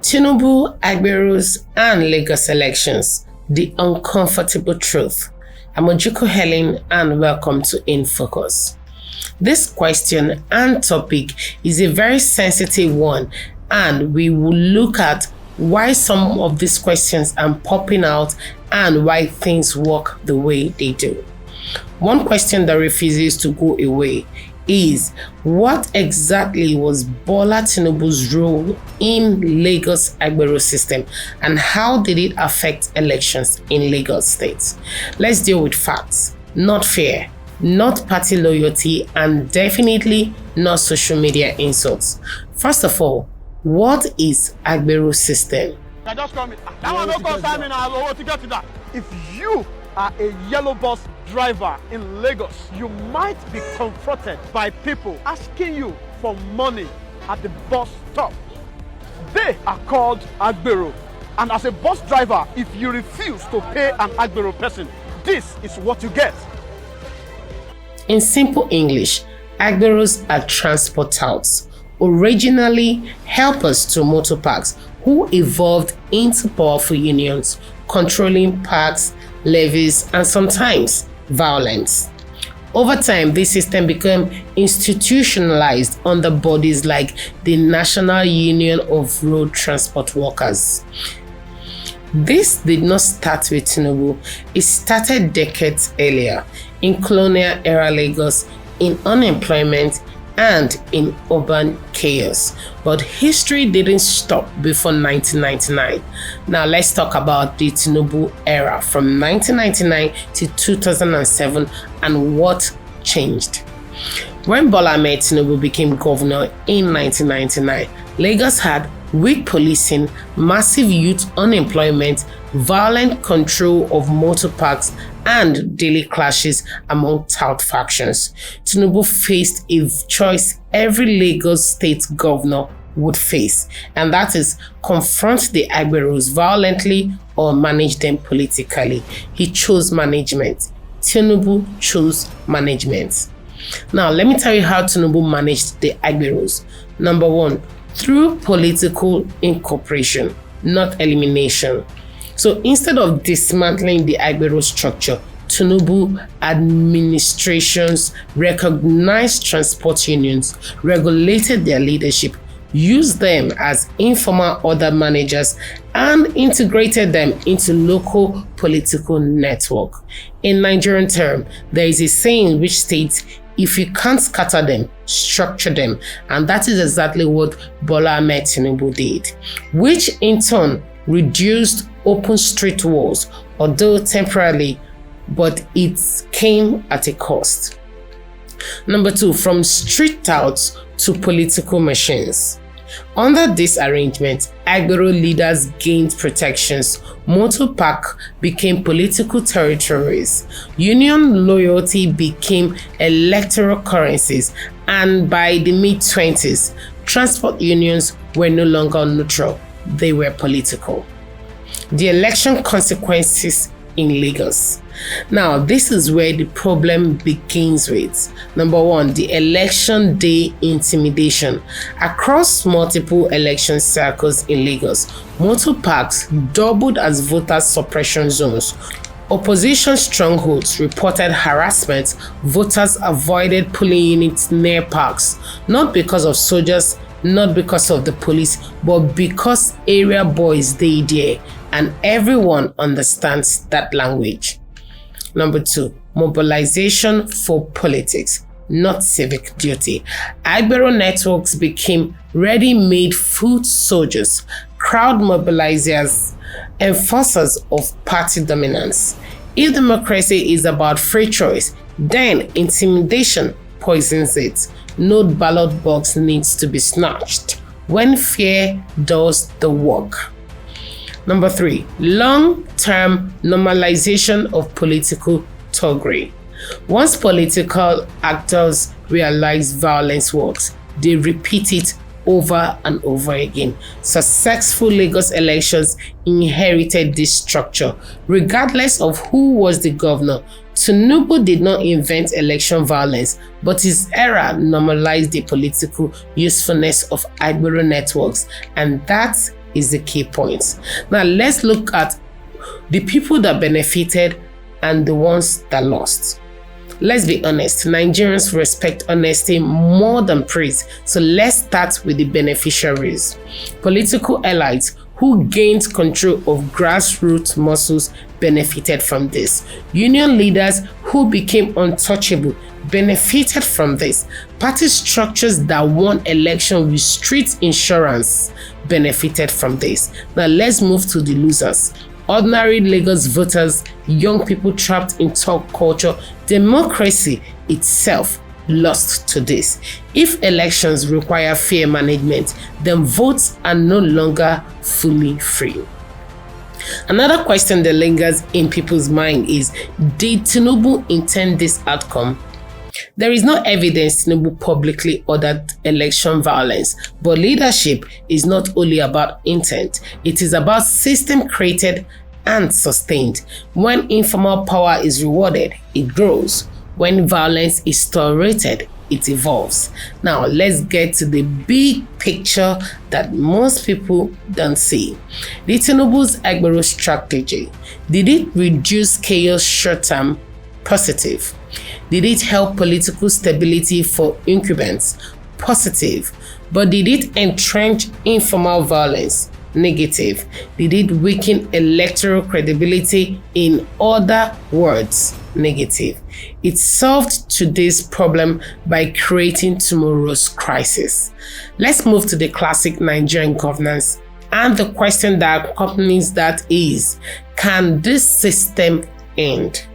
Tinubu, Agbero's and Lagos elections, the uncomfortable truth. I'm Ojiko Helen and welcome to In Focus. This question and topic is a very sensitive one, and we will look at why some of these questions are popping out and why things work the way they do. One question that refuses to go away is, what exactly was Bola Tinubu's role in Lagos Agbero system and how did it affect elections in Lagos State? Let's deal with facts, not fear, not party loyalty, and definitely not social media insults. First of all, what is Agbero system? If you are a yellow bus driver in Lagos, you might be confronted by people asking you for money at the bus stop. They are called Agbero. And as a bus driver, if you refuse to pay an Agbero person, this is what you get. In simple English, Agberos are transport touts, originally helpers to motor parks who evolved into powerful unions, controlling parks, levies, and sometimes violence. Over time, this system became institutionalized under bodies like the National Union of Road Transport Workers. This did not start with Tinubu. It started decades earlier in colonial era Lagos, in unemployment and in urban chaos. But history didn't stop before 1999. Now let's talk about the Tinubu era from 1999 to 2007 and what changed. When Bola Ahmed Tinubu became governor in 1999, Lagos had weak policing, massive youth unemployment, violent control of motor parks, and daily clashes among tout factions. Tinubu faced a choice every Lagos state governor would face, and that is confront the Agberos violently or manage them politically. He chose management. Tinubu chose management. Now, let me tell you how Tinubu managed the Agberos. Number one, through political incorporation, not elimination. So instead of dismantling the Agbero structure, Tinubu administrations recognized transport unions, regulated their leadership, used them as informal order managers, and integrated them into local political network. In Nigerian term, there is a saying which states, if you can't scatter them, structure them. And that is exactly what Bola Ahmed Tinubu did, which in turn reduced open street wars, although temporarily, but it came at a cost. Number two, from street touts to political machines. Under this arrangement, Agbero leaders gained protections, motor park became political territories, union loyalty became electoral currencies, and by the mid-20s, transport unions were no longer neutral, they were political. The election consequences in Lagos. Now, this is where the problem begins with. Number one, the election day intimidation. Across multiple election circles in Lagos, motor parks doubled as voter suppression zones. Opposition strongholds reported harassment. Voters avoided polling units near parks, not because of soldiers, not because of the police, but because area boys they there, and everyone understands that language. Number two, mobilization for politics, not civic duty. Agbero networks became ready-made foot soldiers, crowd mobilizers, enforcers of party dominance. If democracy is about free choice, then intimidation poisons it. No ballot box needs to be snatched when fear does the work. Number three, long-term normalization of political thuggery. Once political actors realize violence works, they repeat it over and over again. Successful Lagos elections inherited this structure. Regardless of who was the governor, Tinubu did not invent election violence, but his era normalized the political usefulness of Agbero networks, and that is the key point. Now let's look at the people that benefited and the ones that lost. Let's be honest, Nigerians respect honesty more than praise. So let's start with the beneficiaries. Political elites who gained control of grassroots muscles benefited from this. Union leaders who became untouchable benefited from this. Party structures that won election with street insurance benefited from this. Now let's move to the losers. Ordinary Lagos voters, young people trapped in talk culture, democracy itself lost to this. If elections require fair management, then votes are no longer fully free. Another question that lingers in people's mind is, did Tinubu intend this outcome? There is no evidence Tinubu publicly ordered election violence, but leadership is not only about intent, it is about system created and sustained. When informal power is rewarded, it grows. When violence is tolerated, it evolves. Now let's get to the big picture that most people don't see. The Tinubu's Agbero strategy, did it reduce chaos short term? Positive. Did it help political stability for incumbents? Positive. But did it entrench informal violence? Negative. Did it weaken electoral credibility? In other words, negative. It solved today's problem by creating tomorrow's crisis. Let's move to the classic Nigerian governance and the question that accompanies that is, can this system end?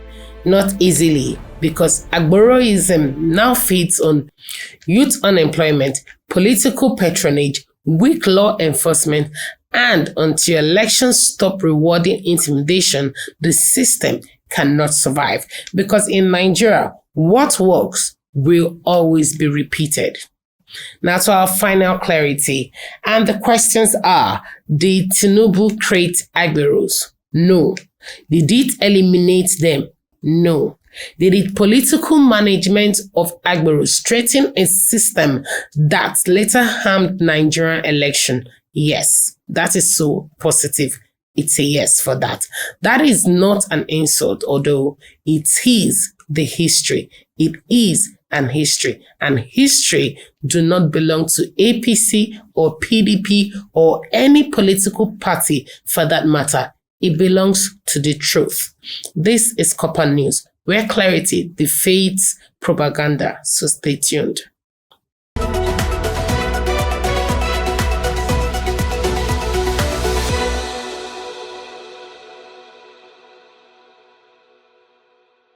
Not easily, because Agberoism now feeds on youth unemployment, political patronage, weak law enforcement, and until elections stop rewarding intimidation, the system cannot survive. Because in Nigeria, what works will always be repeated. Now to our final clarity, and the questions are, did Tinubu create Agberos? No. Did it eliminate them? No. Did it political management of Agbero straighten a system that later harmed Nigerian election? Yes. That is so positive. It's a yes for that. That is not an insult, although it is the history. It is an history. And history do not belong to APC or PDP or any political party for that matter. It belongs to the truth. This is Copper News, where clarity defeats propaganda. So stay tuned.